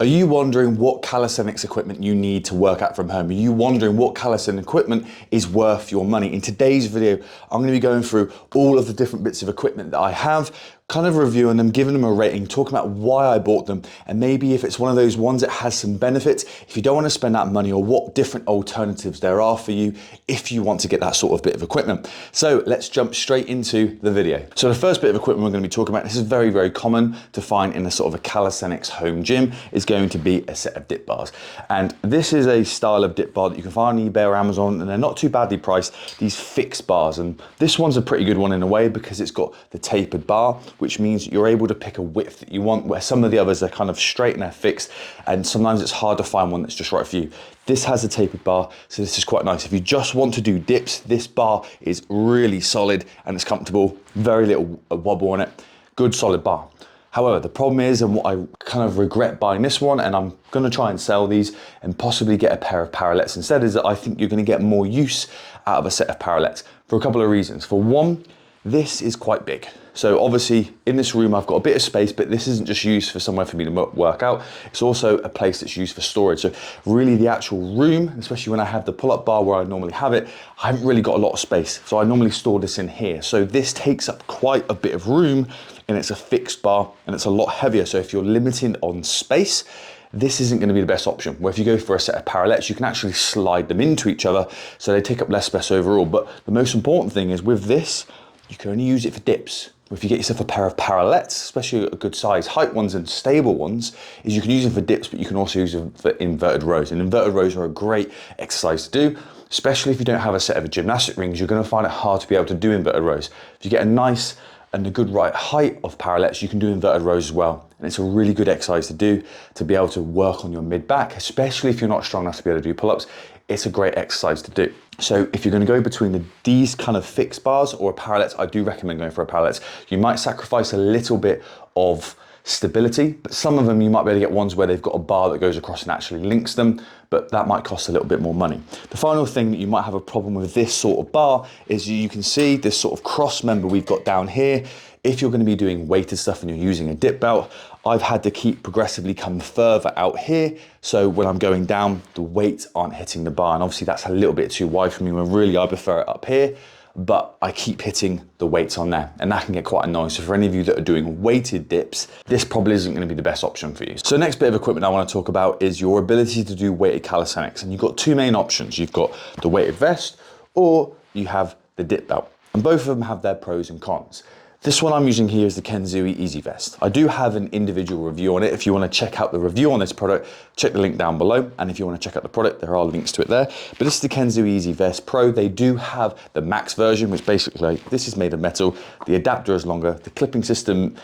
Are you wondering what calisthenics equipment you need to work out from home? Are you wondering what calisthenics equipment is worth your money? In today's video, I'm gonna be going through all of the different bits of equipment that I have, kind of reviewing them, giving them a rating, talking about why I bought them, and maybe if it's one of those ones that has some benefits, if you don't want to spend that money, or what different alternatives there are for you if you want to get that sort of bit of equipment. So let's jump straight into the video. So the first bit of equipment we're going to be talking about, this is very, very common to find in a sort of a calisthenics home gym, is going to be a set of dip bars. And this is a style of dip bar that you can find on eBay or Amazon, and they're not too badly priced, these fixed bars. And this one's a pretty good one in a way because it's got the tapered bar, which means you're able to pick a width that you want, where some of the others are kind of straight and they're fixed, and sometimes it's hard to find one that's just right for you. This has a tapered bar, so this is quite nice. If you just want to do dips, this bar is really solid and it's comfortable, very little wobble on it, good solid bar. However, the problem is, and what I kind of regret buying this one, and I'm gonna try and sell these and possibly get a pair of Parallettes instead, is that I think you're gonna get more use out of a set of Parallettes for a couple of reasons. For one, this is quite big. So obviously in this room, I've got a bit of space, but this isn't just used for somewhere for me to work out. It's also a place that's used for storage. So really the actual room, especially when I have the pull-up bar where I normally have it, I haven't really got a lot of space. So I normally store this in here. So this takes up quite a bit of room, and it's a fixed bar and it's a lot heavier. So if you're limited on space, this isn't going to be the best option. Where if you go for a set of Parallettes, you can actually slide them into each other, so they take up less space overall. But the most important thing is with this, you can only use it for dips. If you get yourself a pair of Parallettes, especially a good size height ones and stable ones, is you can use them for dips, but you can also use them for inverted rows. And inverted rows are a great exercise to do, especially if you don't have a set of gymnastic rings. You're going to find it hard to be able to do inverted rows. If you get a nice and a good right height of Parallettes, you can do inverted rows as well. And it's a really good exercise to do, to be able to work on your mid back, especially if you're not strong enough to be able to do pull-ups. It's a great exercise to do. So if you're going to go between these kind of fixed bars or a Parallettes, I do recommend going for a Parallettes. You might sacrifice a little bit of stability, but some of them you might be able to get ones where they've got a bar that goes across and actually links them, but that might cost a little bit more money. The final thing that you might have a problem with this sort of bar is you can see this sort of cross member we've got down here. If you're going to be doing weighted stuff and you're using a dip belt, I've had to keep progressively come further out here. So when I'm going down, the weights aren't hitting the bar. And obviously that's a little bit too wide for me, when really I prefer it up here, but I keep hitting the weights on there, and that can get quite annoying. So for any of you that are doing weighted dips, this probably isn't going to be the best option for you. So the next bit of equipment I want to talk about is your ability to do weighted calisthenics. And you've got two main options. You've got the weighted vest, or you have the dip belt. And both of them have their pros and cons. This one I'm using here is the KENSUI Easy Vest. I do have an individual review on it. If you want to check out the review on this product, check the link down below. And if you want to check out the product, there are links to it there. But this is the KENSUI Easy Vest Pro. They do have the Max version, which basically, this is made of metal. The adapter is longer. The clipping system,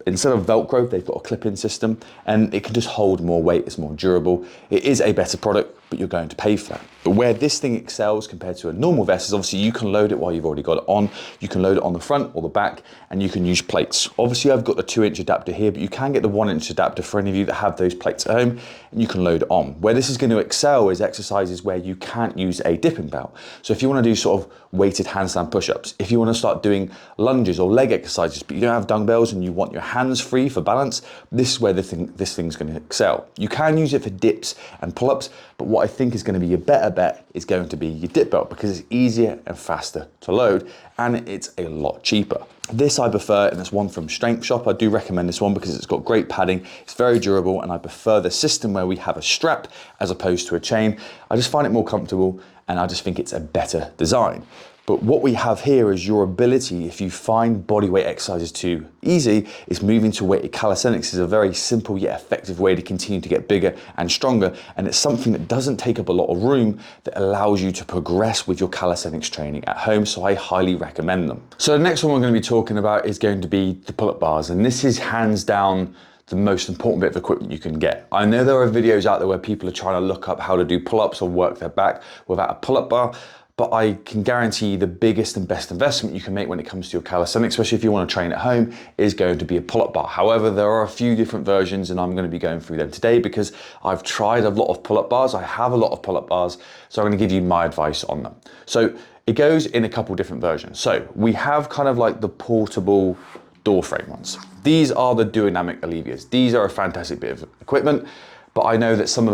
instead of Velcro, they've got a clip-in system, and it can just hold more weight. It's more durable. It is a better product, but you're going to pay for that. But where this thing excels compared to a normal vest is obviously you can load it while you've already got it on. You can load it on the front or the back, and you can use plates. Obviously I've got the 2-inch adapter here, but you can get the 1-inch adapter for any of you that have those plates at home, and you can load it on. Where this is going to excel is exercises where you can't use a dipping belt. So if you want to do sort of weighted handstand push-ups, if you want to start doing lunges or leg exercises, but you don't have dumbbells and you want your hands free for balance, this is where this thing's going to excel. You can use it for dips and pull-ups, but what I think is going to be your better bet is going to be your dip belt, because it's easier and faster to load, and it's a lot cheaper. This I prefer, and it's one from Strength Shop. I do recommend this one because it's got great padding, it's very durable, and I prefer the system where we have a strap as opposed to a chain. I just find it more comfortable, and I just think it's a better design. But what we have here is your ability, if you find bodyweight exercises too easy, is moving to weighted calisthenics is a very simple yet effective way to continue to get bigger and stronger. And it's something that doesn't take up a lot of room, that allows you to progress with your calisthenics training at home. So I highly recommend them. So the next one we're going to be talking about is going to be the pull-up bars. And this is hands down the most important bit of equipment you can get. I know there are videos out there where people are trying to look up how to do pull-ups or work their back without a pull-up bar. But I can guarantee you the biggest and best investment you can make when it comes to your calisthenics, especially if you want to train at home, is going to be a pull-up bar. However, there are a few different versions, and I'm going to be going through them today because I've tried a lot of pull-up bars. I have a lot of pull-up bars, so I'm going to give you my advice on them. So it goes in a couple different versions. So we have kind of like the portable Doorframe ones. These are the Duonamic Elevias. These are a fantastic bit of equipment. but I know that some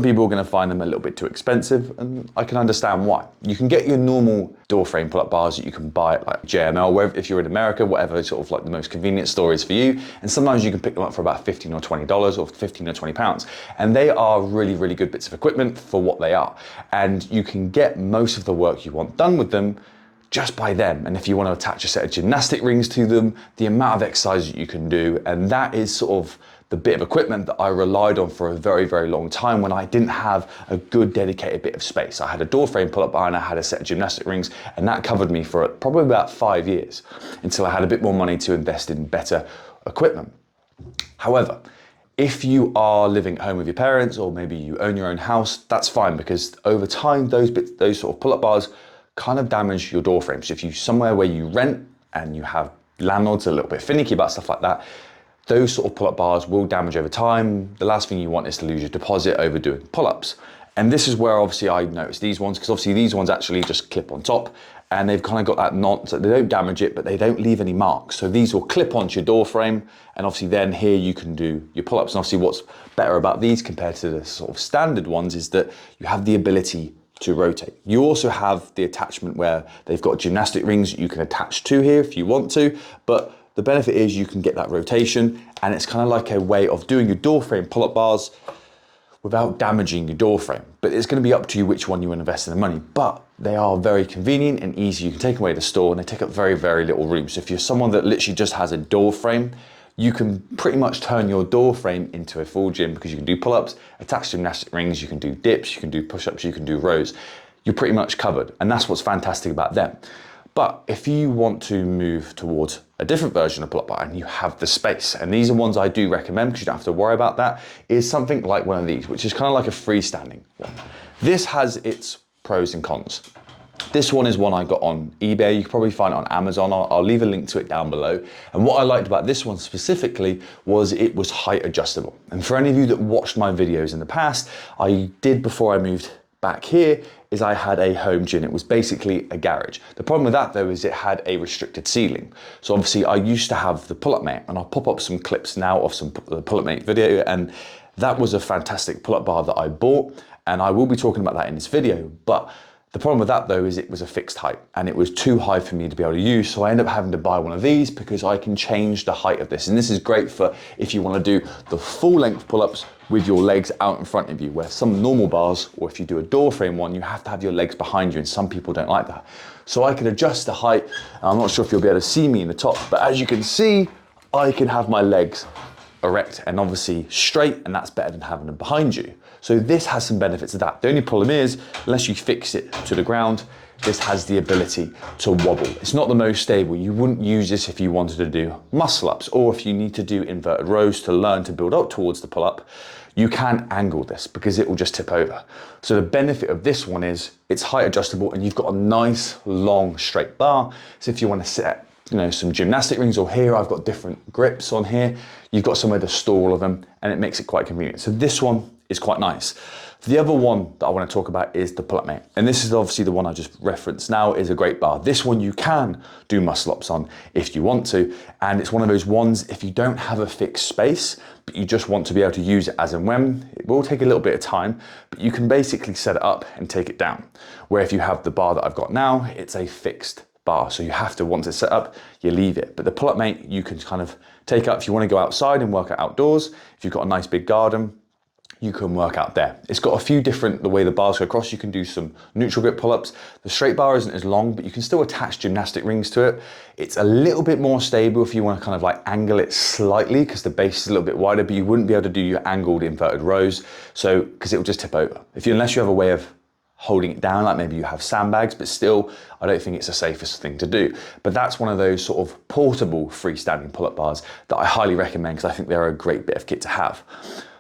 people are going to find them a little bit too expensive, and I can understand why. You can get your normal Doorframe pull-up bars that you can buy at like JML, wherever, if you're in America, whatever sort of like the most convenient store is for you, and sometimes you can pick them up for about $15 or $20 or 15 or 20 pounds, and they are really, really good bits of equipment for what they are, and you can get most of the work you want done with them just by them. And if you want to attach a set of gymnastic rings to them, the amount of exercise that you can do, and that is sort of the bit of equipment that I relied on for a very, very long time when I didn't have a good dedicated bit of space. I had a Doorframe pull-up bar and I had a set of gymnastic rings, and that covered me for probably about 5 years until I had a bit more money to invest in better equipment. However, if you are living at home with your parents, or maybe you own your own house, that's fine, because over time, those sort of pull-up bars kind of damage your door frames. If you're somewhere where you rent and you have landlords a little bit finicky about stuff like that, those sort of pull-up bars will damage over time. The last thing you want is to lose your deposit over doing pull-ups. And this is where obviously I noticed these ones, because obviously these ones actually just clip on top, and they've kind of got that knot, so they don't damage it, but they don't leave any marks. So these will clip onto your door frame, and obviously then here you can do your pull-ups. And obviously what's better about these compared to the sort of standard ones is that you have the ability to rotate. You also have the attachment where they've got gymnastic rings you can attach to here if you want to, but the benefit is you can get that rotation, and it's kind of like a way of doing your door frame pull-up bars without damaging your door frame. But it's going to be up to you which one you want to invest in the money, but they are very convenient and easy. You can take them away to the store, and they take up very, very little room. So if you're someone that literally just has a door frame, you can pretty much turn your door frame into a full gym, because you can do pull-ups, attach gymnastic rings, you can do dips, you can do push-ups, you can do rows. You're pretty much covered, and that's what's fantastic about them. But if you want to move towards a different version of pull-up bar and you have the space, and these are ones I do recommend because you don't have to worry about that, is something like one of these, which is kind of like a freestanding one. This has its pros and cons. This one is one I got on eBay. You can probably find it on Amazon. I'll leave a link to it down below. And what I liked about this one specifically was it was height adjustable. And for any of you that watched my videos in the past, I did, before I moved back here, is I had a home gym. It was basically a garage. The problem with that though is it had a restricted ceiling. So obviously I used to have the pull-up mate, and I'll pop up some clips now of some pull-up mate video, and that was a fantastic pull-up bar that I bought, and I will be talking about that in this video. But the problem with that though is it was a fixed height, and it was too high for me to be able to use, so I ended up having to buy one of these because I can change the height of this. And this is great for if you want to do the full length pull-ups with your legs out in front of you, where some normal bars, or if you do a door frame one, you have to have your legs behind you, and some people don't like that. So I can adjust the height. I'm not sure if you'll be able to see me in the top, but as you can see, I can have my legs erect and obviously straight, and that's better than having them behind you. So this has some benefits of that. The only problem is, unless you fix it to the ground, this has the ability to wobble. It's not the most stable. You wouldn't use this if you wanted to do muscle ups, or if you need to do inverted rows to learn to build up towards the pull up. You can angle this because it will just tip over. So the benefit of this one is it's height adjustable, and you've got a nice long straight bar. So if you want to set some gymnastic rings, or here I've got different grips on here, you've got somewhere to store all of them, and it makes it quite convenient. So this one is quite nice. The other one that I want to talk about is the pull-up mate. And this is obviously the one I just referenced now, is a great bar. This one you can do muscle ups on if you want to. And it's one of those ones, if you don't have a fixed space, but you just want to be able to use it as and when, it will take a little bit of time, but you can basically set it up and take it down. Where if you have the bar that I've got now, it's a fixed bar. So you have to, once it's set up, you leave it. But the pull-up mate, you can kind of take up if you want to go outside and work out outdoors. If you've got a nice big garden, you can work out there. It's got a few different, the way the bars go across, you can do some neutral grip pull-ups. The straight bar isn't as long, but you can still attach gymnastic rings to it. It's a little bit more stable if you want to kind of like angle it slightly, because the base is a little bit wider, but you wouldn't be able to do your angled inverted rows. So, because it will just tip over. Unless you have a way of holding it down, like maybe you have sandbags, but still, I don't think it's the safest thing to do. But that's one of those sort of portable freestanding pull-up bars that I highly recommend, because I think they're a great bit of kit to have.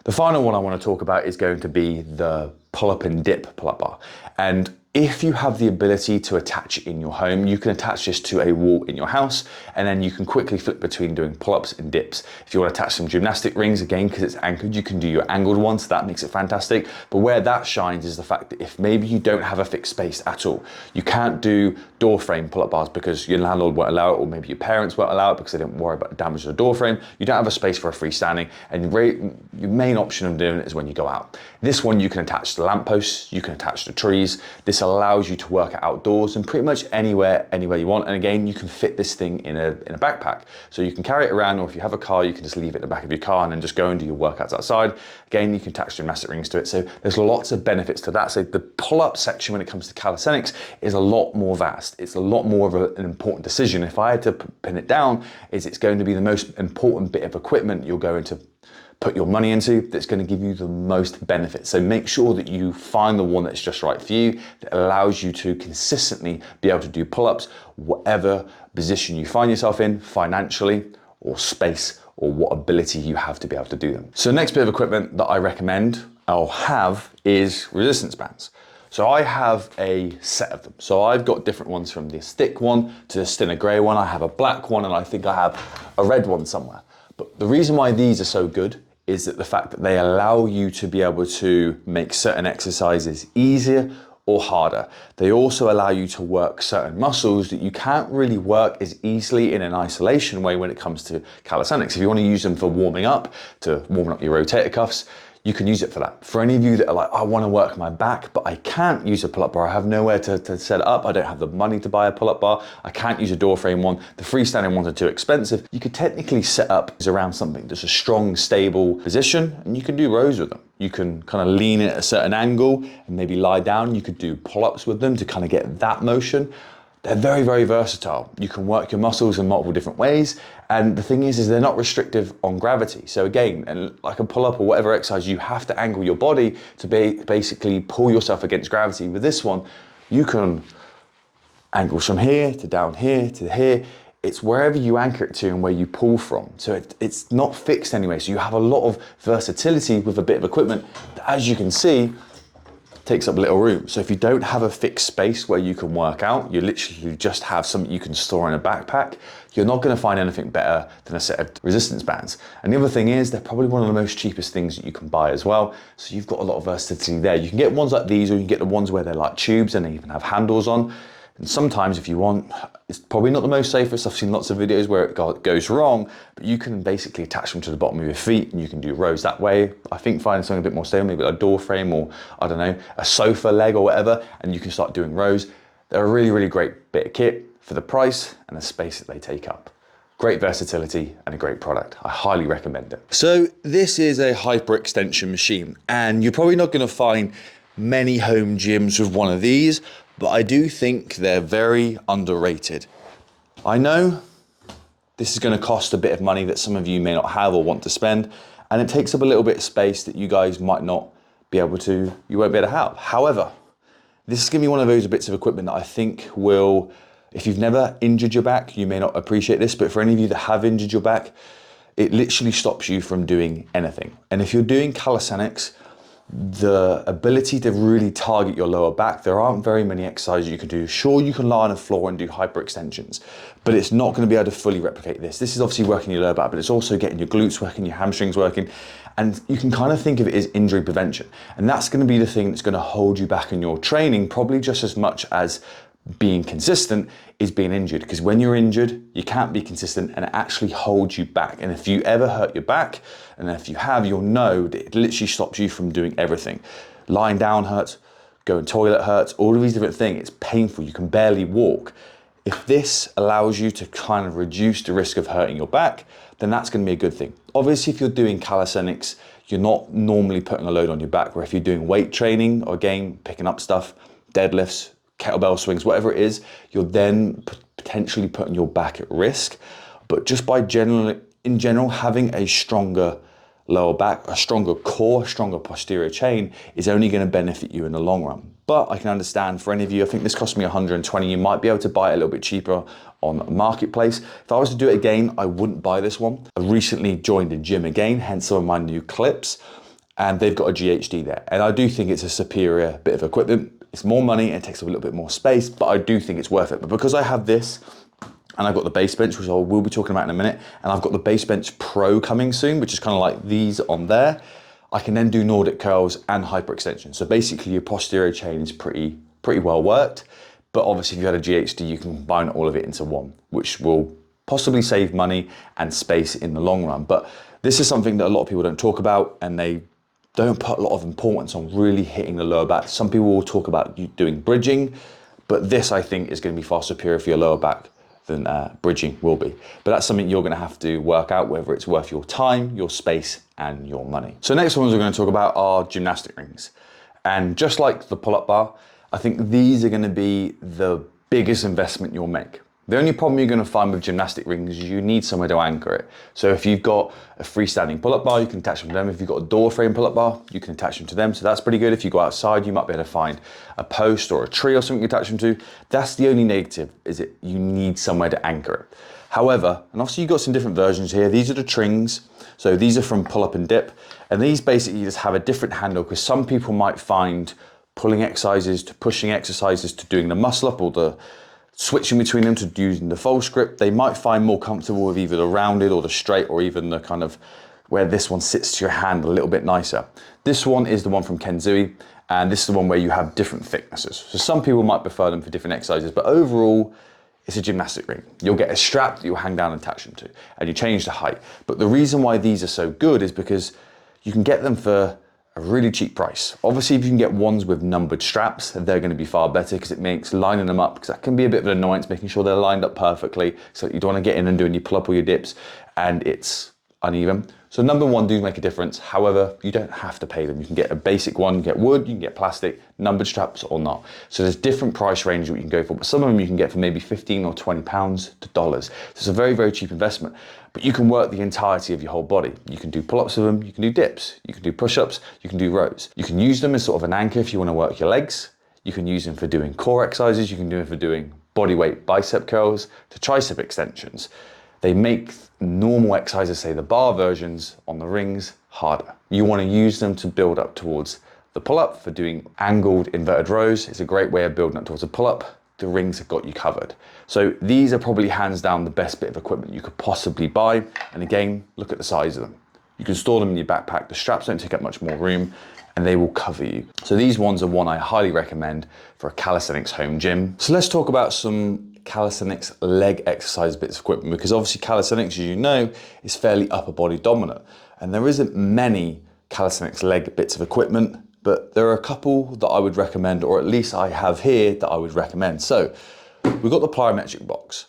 The final one I want to talk about is going to be the pull-up and dip pull-up bar. And if you have the ability to attach it in your home, you can attach this to a wall in your house, and then you can quickly flip between doing pull-ups and dips. If you want to attach some gymnastic rings, again, because it's anchored, you can do your angled ones, so that makes it fantastic. But where that shines is the fact that if maybe you don't have a fixed space at all, you can't do door frame pull-up bars because your landlord won't allow it, or maybe your parents won't allow it because they don't worry about the damage to the door frame. You don't have a space for a freestanding, and your main option of doing it is when you go out. This one you can attach to lampposts, you can attach to trees. This allows you to work outdoors and pretty much anywhere you want. And again, you can fit this thing in a backpack. So you can carry it around, or if you have a car, you can just leave it in the back of your car and then just go and do your workouts outside. Again, you can attach gymnastic rings to it. So there's lots of benefits to that. So the pull-up section when it comes to calisthenics is a lot more vast. It's a lot more of an important decision. If I had to pin it down, it's going to be the most important bit of equipment you're going to put your money into that's going to give you the most benefit. So make sure that you find the one that's just right for you, that allows you to consistently be able to do pull-ups, whatever position you find yourself in financially, or space, or what ability you have to be able to do them. So the next bit of equipment that I recommend I'll have is resistance bands. So I have a set of them. So I've got different ones, from this thick one to this thinner grey one. I have a black one, and I think I have a red one somewhere. But the reason why these are so good is that the fact that they allow you to be able to make certain exercises easier or harder. They also allow you to work certain muscles that you can't really work as easily in an isolation way when it comes to calisthenics. If you want to use them for warming up, to warming up your rotator cuffs, you can use it for that. For any of you that are like, I want to work my back, but I can't use a pull-up bar, I have nowhere to set it up, I don't have the money to buy a pull-up bar, I can't use a door frame one, the freestanding ones are too expensive, you could technically set up around something that's a strong, stable position, and you can do rows with them. You can kind of lean it at a certain angle and maybe lie down. You could do pull-ups with them to kind of get that motion. They're very, very versatile. You can work your muscles in multiple different ways. And the thing is they're not restrictive on gravity. So again, and like a pull-up or whatever exercise, you have to angle your body to basically pull yourself against gravity. With this one, you can angle from here to down here to here. It's wherever you anchor it to and where you pull from. So it's not fixed anyway. So you have a lot of versatility with a bit of equipment that, as you can see, takes up little room. So if you don't have a fixed space where you can work out, you literally just have something you can store in a backpack, you're not going to find anything better than a set of resistance bands. And the other thing is, they're probably one of the most cheapest things that you can buy as well. So you've got a lot of versatility there. You can get ones like these, or you can get the ones where they're like tubes and they even have handles on. And sometimes if you want, it's probably not the most safest. I've seen lots of videos where it goes wrong, but you can basically attach them to the bottom of your feet and you can do rows that way. I think finding something a bit more stable, maybe like a door frame, or I don't know, a sofa leg or whatever, and you can start doing rows. They're a really, really great bit of kit for the price and the space that they take up. Great versatility and a great product. I highly recommend it. So this is a hyperextension machine, and you're probably not going to find many home gyms with one of these, but I do think they're very underrated. I know this is going to cost a bit of money that some of you may not have or want to spend, and it takes up a little bit of space that you guys might not be able to, you won't be able to have. However, this is going to be one of those bits of equipment that I think will, if you've never injured your back, you may not appreciate this, but for any of you that have injured your back, it literally stops you from doing anything. And if you're doing calisthenics, the ability to really target your lower back, there aren't very many exercises you can do. Sure, you can lie on the floor and do hyperextensions, but it's not going to be able to fully replicate this. This is obviously working your lower back, but it's also getting your glutes working, your hamstrings working, and you can kind of think of it as injury prevention. And that's going to be the thing that's going to hold you back in your training, probably just as much as being consistent is being injured, because when you're injured, you can't be consistent and it actually holds you back. And if you ever hurt your back, and if you have, you'll know that it literally stops you from doing everything. Lying down hurts, going toilet hurts, all of these different things. It's painful, you can barely walk. If this allows you to kind of reduce the risk of hurting your back, then that's going to be a good thing. Obviously, if you're doing calisthenics, you're not normally putting a load on your back, where if you're doing weight training, or again, picking up stuff, deadlifts, kettlebell swings, whatever it is, you're then potentially putting your back at risk. But just by in general, having a stronger lower back, a stronger core, a stronger posterior chain is only going to benefit you in the long run. But I can understand for any of you, I think this cost me 120, you might be able to buy it a little bit cheaper on Marketplace. If I was to do it again, I wouldn't buy this one. I recently joined a gym again, hence some of my new clips. and they've got a GHD there. And I do think it's a superior bit of equipment. It's more money and it takes up a little bit more space, but I do think it's worth it. But because I have this, and I've got the Basebench, which I will be talking about in a minute, and I've got the Basebench Pro coming soon, which is kind of like these on there, I can then do Nordic curls and hyperextension. So basically your posterior chain is pretty well worked, but obviously if you had a GHD, you can combine all of it into one, which will possibly save money and space in the long run. But this is something that a lot of people don't talk about, and they don't put a lot of importance on really hitting the lower back. Some people will talk about you doing bridging, but this I think is going to be far superior for your lower back than bridging will be. But that's something you're going to have to work out, whether it's worth your time, your space, and your money. So next ones we're going to talk about are gymnastic rings. And just like the pull-up bar, I think these are going to be the biggest investment you'll make. The only problem you're going to find with gymnastic rings is you need somewhere to anchor it. So if you've got a freestanding pull-up bar, you can attach them to them. If you've got a Doorframe pull-up bar, you can attach them to them. So that's pretty good. If you go outside, you might be able to find a post or a tree or something you attach them to. That's the only negative, is it you need somewhere to anchor it. However, and obviously you've got some different versions here. These are the Trings. So these are from Pull-Up and Dip. And these basically just have a different handle, because some people might find pulling exercises to pushing exercises to doing the muscle up, or the switching between them to using the false grip, they might find more comfortable with either the rounded or the straight, or even the kind of where this one sits to your hand a little bit nicer. This one is the one from KENSUI, and this is the one where you have different thicknesses. So some people might prefer them for different exercises, but overall, it's a gymnastic ring. You'll get a strap that you'll hang down and attach them to, and you change the height. But the reason why these are so good is because you can get them for a really cheap price. Obviously, if you can get ones with numbered straps, they're going to be far better, because it makes lining them up, because that can be a bit of an annoyance, making sure they're lined up perfectly, so you don't want to get in and doing your pull-up or your dips and it's uneven. So number one do make a difference. However, you don't have to pay them. You can get a basic one, you can get wood, you can get plastic, numbered straps or not. So there's different price range that you can go for, but some of them you can get for maybe 15 or 20 pounds to dollars. So it's a very, very cheap investment, but you can work the entirety of your whole body. You can do pull-ups with them, you can do dips, you can do push-ups, you can do rows. You can use them as sort of an anchor if you want to work your legs. You can use them for doing core exercises, you can do them for doing body weight bicep curls to tricep extensions. They make normal exercises, say the bar versions on the rings, harder. You want to use them to build up towards the pull-up for doing angled inverted rows. It's a great way of building up towards a pull-up. The rings have got you covered. So these are probably hands down the best bit of equipment you could possibly buy. And again, look at the size of them. You can store them in your backpack. The straps don't take up much more room, and they will cover you. So these ones are one I highly recommend for a calisthenics home gym. So let's talk about some calisthenics leg exercise bits of equipment, because obviously calisthenics, as you know, is fairly upper body dominant, and there isn't many calisthenics leg bits of equipment, but there are a couple that I would recommend, or at least I have here that I would recommend. So we've got the plyometric box.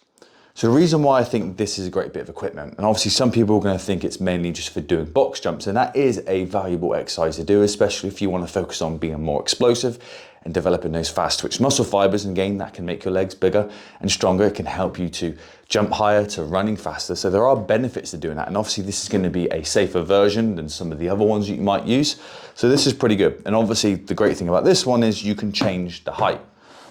So the reason why I think this is a great bit of equipment, and obviously some people are going to think it's mainly just for doing box jumps, and that is a valuable exercise to do, especially if you want to focus on being more explosive and developing those fast twitch muscle fibers. And again, that can make your legs bigger and stronger. It can help you to jump higher, to running faster. So there are benefits to doing that. And obviously this is going to be a safer version than some of the other ones you might use. So this is pretty good. And obviously the great thing about this one is you can change the height.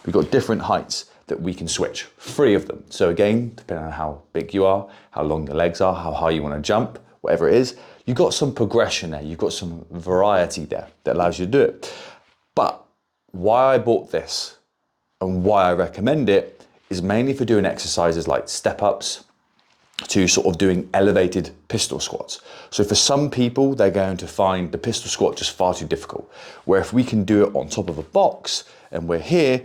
We've got different heights that we can switch, 3 of them. So again, depending on how big you are, how long your legs are, how high you want to jump, whatever it is, you've got some progression there. You've got some variety there that allows you to do it. But why I bought this and why I recommend it is mainly for doing exercises like step ups to sort of doing elevated pistol squats. So for some people, they're going to find the pistol squat just far too difficult. Where if we can do it on top of a box and we're here,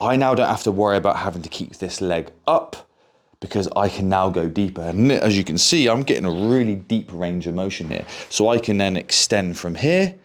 I now don't have to worry about having to keep this leg up, because I can now go deeper. And as you can see, I'm getting a really deep range of motion here. So I can then extend from here,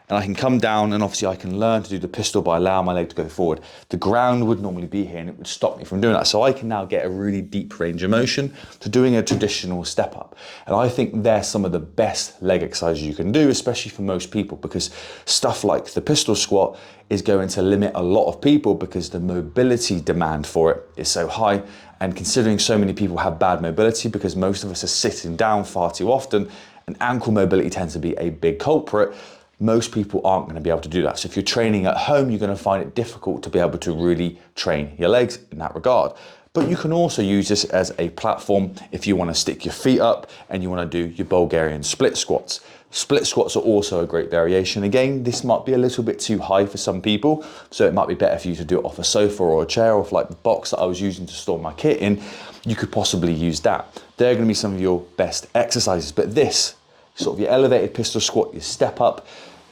and I can come down, and obviously I can learn to do the pistol by allowing my leg to go forward. The ground would normally be here and it would stop me from doing that. So I can now get a really deep range of motion to doing a traditional step up. And I think they're some of the best leg exercises you can do, especially for most people, because stuff like the pistol squat is going to limit a lot of people because the mobility demand for it is so high. And considering so many people have bad mobility, because most of us are sitting down far too often, and ankle mobility tends to be a big culprit, most people aren't going to be able to do that. So if you're training at home, you're going to find it difficult to be able to really train your legs in that regard. But you can also use this as a platform if you want to stick your feet up and you want to do your Bulgarian split squats. Split squats are also a great variation. Again, this might be a little bit too high for some people, so it might be better for you to do it off a sofa or a chair, or like the box that I was using to store my kit in, you could possibly use that. They're gonna be some of your best exercises, but this, sort of your elevated pistol squat, your step up,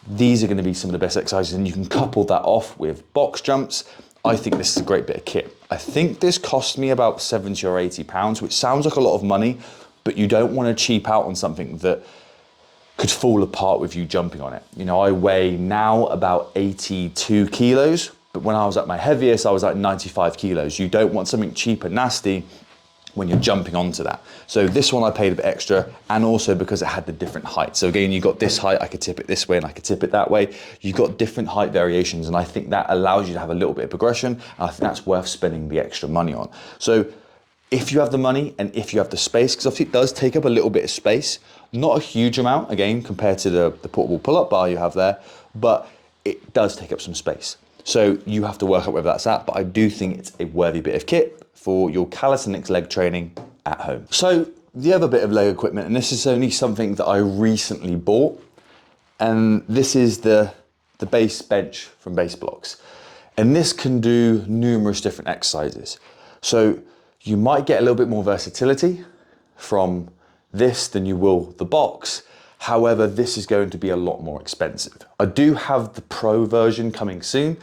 these are gonna be some of the best exercises, and you can couple that off with box jumps. I think this is a great bit of kit. I think this cost me about 70 or 80 pounds, which sounds like a lot of money, but you don't wanna cheap out on something that could fall apart with you jumping on it. You know, I weigh now about 82 kilos, but when I was at my heaviest, I was at 95 kilos. You don't want something cheap and nasty when you're jumping onto that. So this one I paid a bit extra, and also because it had the different heights. So again, you got this height, I could tip it this way and I could tip it that way. You've got different height variations, and I think that allows you to have a little bit of progression, and I think that's worth spending the extra money on. So if you have the money and if you have the space, because obviously it does take up a little bit of space, not a huge amount, again, compared to the portable pull-up bar you have there, but it does take up some space. So you have to work out whether that's at, but I do think it's a worthy bit of kit for your calisthenics leg training at home. So the other bit of leg equipment, and this is only something that I recently bought, and this is the Basebench from Base Blocks. And this can do numerous different exercises. So you might get a little bit more versatility from this than you will the box. However, this is going to be a lot more expensive. I do have the Pro version coming soon.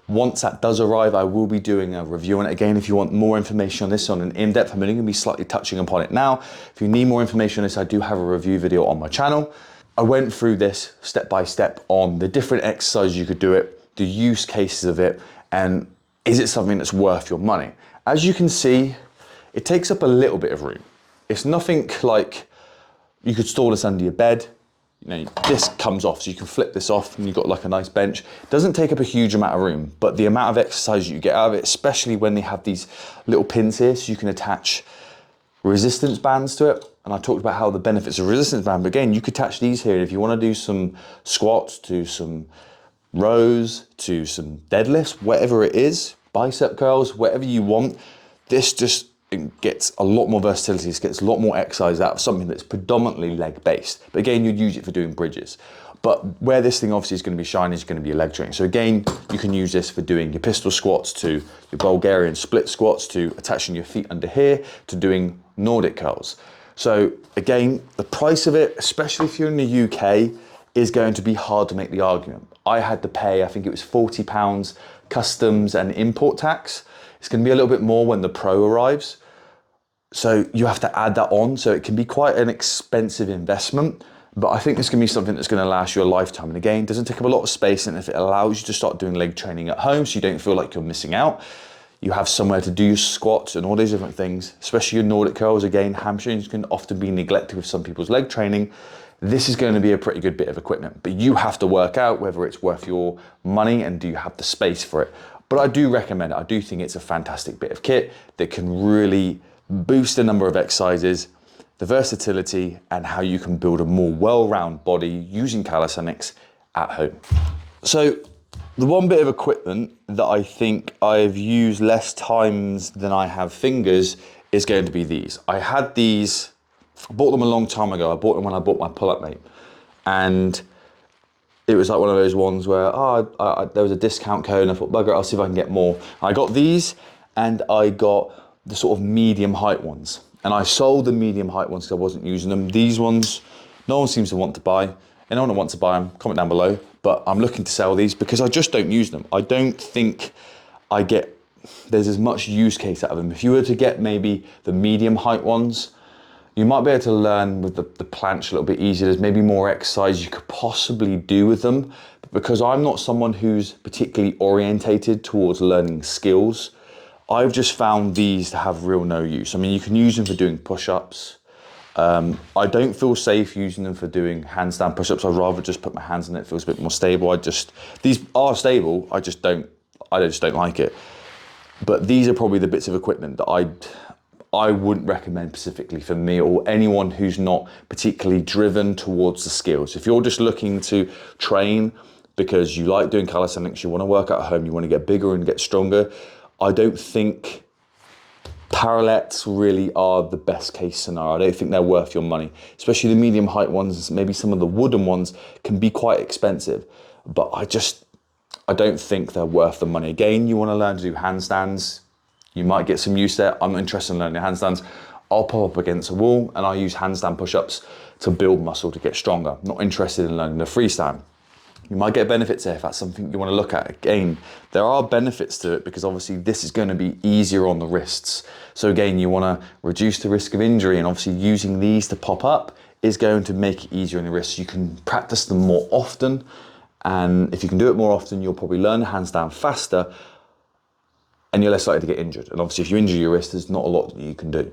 Once that does arrive, I will be doing a review on it. Again, if you want more information on this on an in-depth, I'm only gonna be slightly touching upon it now. If you need more information on this, I do have a review video on my channel. I went through this step by step on the different exercises you could do it, the use cases of it, and is it something that's worth your money? As you can see, it takes up a little bit of room. It's nothing like you could store this under your bed. You know, this comes off, so you can flip this off and you've got like a nice bench. It doesn't take up a huge amount of room, but the amount of exercise you get out of it, especially when they have these little pins here, so you can attach resistance bands to it. And I talked about how the benefits of resistance band, but again, you could attach these here. If you want to do some squats, to some rows, to some deadlifts, whatever it is, bicep curls, whatever you want, this just gets a lot more versatility. It gets a lot more exercise out of something that's predominantly leg based. But again, you'd use it for doing bridges. But where this thing obviously is going to be shining is going to be your leg training. So again, you can use this for doing your pistol squats, to your Bulgarian split squats, to attaching your feet under here, to doing Nordic curls. So again, the price of it, especially if you're in the UK, is going to be hard to make the argument. I had to pay, I think it was £40 customs and import tax. It's going to be a little bit more when the Pro arrives. So you have to add that on. So it can be quite an expensive investment, but I think this can be something that's going to last you a lifetime. And again, it doesn't take up a lot of space. And if it allows you to start doing leg training at home, so you don't feel like you're missing out, you have somewhere to do your squats and all these different things, especially your Nordic curls. Again, hamstrings can often be neglected with some people's leg training. This is going to be a pretty good bit of equipment, but you have to work out whether it's worth your money and do you have the space for it. But I do recommend it. I do think it's a fantastic bit of kit that can really boost the number of exercises, the versatility, and how you can build a more well-rounded body using calisthenics at home. So the one bit of equipment that I think I've used less times than I have fingers is going to be these. I had these, I bought them a long time ago. I bought them when I bought my Pullup mate. And it was like one of those ones where, there was a discount code and I thought, bugger it, I'll see if I can get more. I got these and I got the sort of medium height ones. And I sold the medium height ones because I wasn't using them. These ones, no one seems to want to buy. Anyone that wants to buy them, comment down below. But I'm looking to sell these because I just don't use them. I don't think there's as much use case out of them. If you were to get maybe the medium height ones, you might be able to learn with the planche a little bit easier. There's maybe more exercise you could possibly do with them. But because I'm not someone who's particularly orientated towards learning skills, I've just found these to have real no use. I mean, you can use them for doing push-ups. I don't feel safe using them for doing handstand push-ups. I'd rather just put my hands in it. It feels a bit more stable. These are stable. I just don't like it. But these are probably the bits of equipment that I wouldn't recommend specifically for me or anyone who's not particularly driven towards the skills. If you're just looking to train because you like doing calisthenics, you want to work at home, you want to get bigger and get stronger, I don't think Parallettes really are the best case scenario. I don't think they're worth your money, especially the medium height ones. Maybe some of the wooden ones can be quite expensive, but I don't think they're worth the money. Again, you want to learn to do handstands. You might get some use there. I'm not interested in learning handstands. I'll pop up against a wall and I'll use handstand push-ups to build muscle, to get stronger. Not interested in learning the freestand. You might get benefits there if that's something you want to look at. Again, there are benefits to it because obviously this is going to be easier on the wrists. So again, you want to reduce the risk of injury, and obviously using these to pop up is going to make it easier on the wrists. You can practice them more often, and if you can do it more often, you'll probably learn the handstand faster and you're less likely to get injured. And obviously if you injure your wrist, there's not a lot that you can do.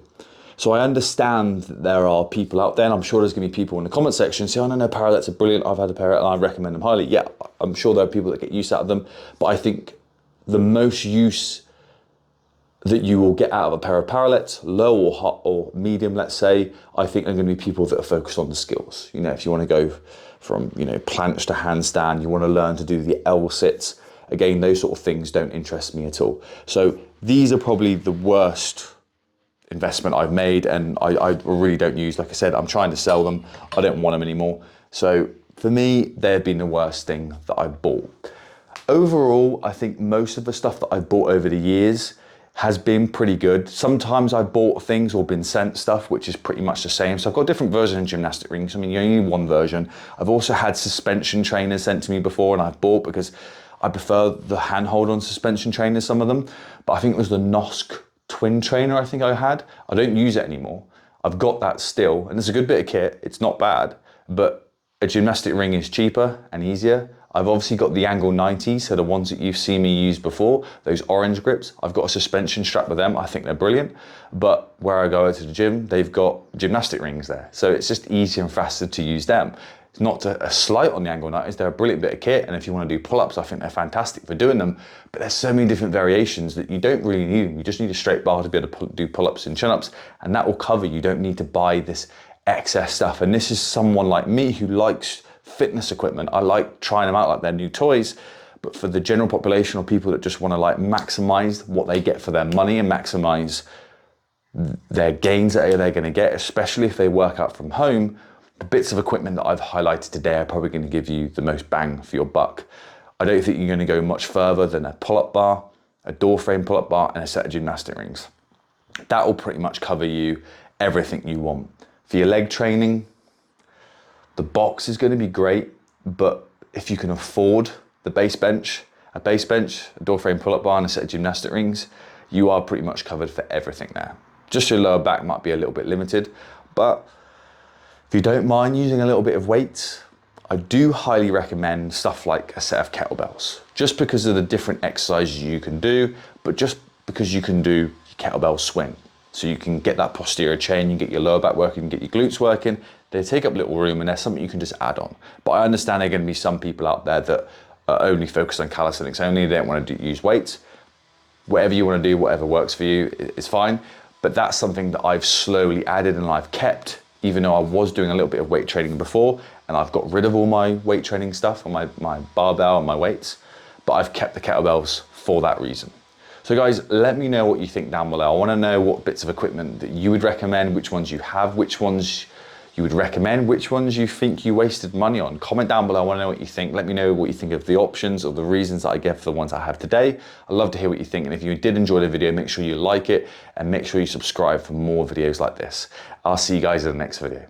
So I understand that there are people out there, and I'm sure there's gonna be people in the comment section say, oh no, Parallettes are brilliant, I've had a pair and I recommend them highly. Yeah, I'm sure there are people that get use out of them, but I think the most use that you will get out of a pair of Parallettes, low or hot or medium, let's say, I think are gonna be people that are focused on the skills. You know, if you wanna go from, you know, planche to handstand, you wanna learn to do the L sits, again, those sort of things don't interest me at all. So these are probably the worst investment I've made, and I really don't use. Like I said, I'm trying to sell them. I don't want them anymore. So for me, they've been the worst thing that I've bought. Overall, I think most of the stuff that I've bought over the years has been pretty good. Sometimes I've bought things or been sent stuff which is pretty much the same. So I've got different versions of Gymnastic Rings. I mean, you only need one version. I've also had suspension trainers sent to me before, and I've bought because I prefer the handhold on suspension trainers, some of them. But I think it was the Nosk twin trainer I think I had. I don't use it anymore. I've got that still, and it's a good bit of kit. It's not bad, but a gymnastic ring is cheaper and easier. I've obviously got the Angle 90s, so the ones that you've seen me use before, those orange grips. I've got a suspension strap with them. I think they're brilliant. But where I go to the gym, they've got gymnastic rings there. So it's just easier and faster to use them. It's not a slight on the Angle 90s, they're a brilliant bit of kit, and if you want to do pull-ups, I think they're fantastic for doing them, but there's so many different variations that you don't really need them. You just need a straight bar to be able to do pull-ups and chin-ups, and that will cover you. You don't need to buy this excess stuff, and this is someone like me who likes fitness equipment. I like trying them out like they're new toys, but for the general population or people that just want to like maximize what they get for their money and maximize their gains that they're going to get, especially if they work out from home, the bits of equipment that I've highlighted today are probably going to give you the most bang for your buck. I don't think you're going to go much further than a pull-up bar, a Doorframe pull-up bar, and a set of gymnastic rings. That will pretty much cover you everything you want. For your leg training, the box is going to be great, but if you can afford the Basebench, a Doorframe pull-up bar, and a set of gymnastic rings, you are pretty much covered for everything there. Just your lower back might be a little bit limited, but if you don't mind using a little bit of weight, I do highly recommend stuff like a set of kettlebells, just because of the different exercises you can do, but just because you can do your kettlebell swing. So you can get that posterior chain, you can get your lower back working, you can get your glutes working. They take up little room, and there's something you can just add on. But I understand there are going to be some people out there that are only focused on calisthenics only, they don't want to use weights. Whatever you want to do, whatever works for you is fine. But that's something that I've slowly added and I've kept, even though I was doing a little bit of weight training before, and I've got rid of all my weight training stuff, on my barbell and my weights, but I've kept the kettlebells for that reason. So guys, let me know what you think down below. I want to know what bits of equipment that you would recommend, which ones you have, which ones you would recommend, which ones you think you wasted money on. Comment down below, I want to know what you think. Let me know what you think of the options or the reasons that I gave for the ones I have today. I'd love to hear what you think, and if you did enjoy the video, make sure you like it and make sure you subscribe for more videos like this. I'll see you guys in the next video.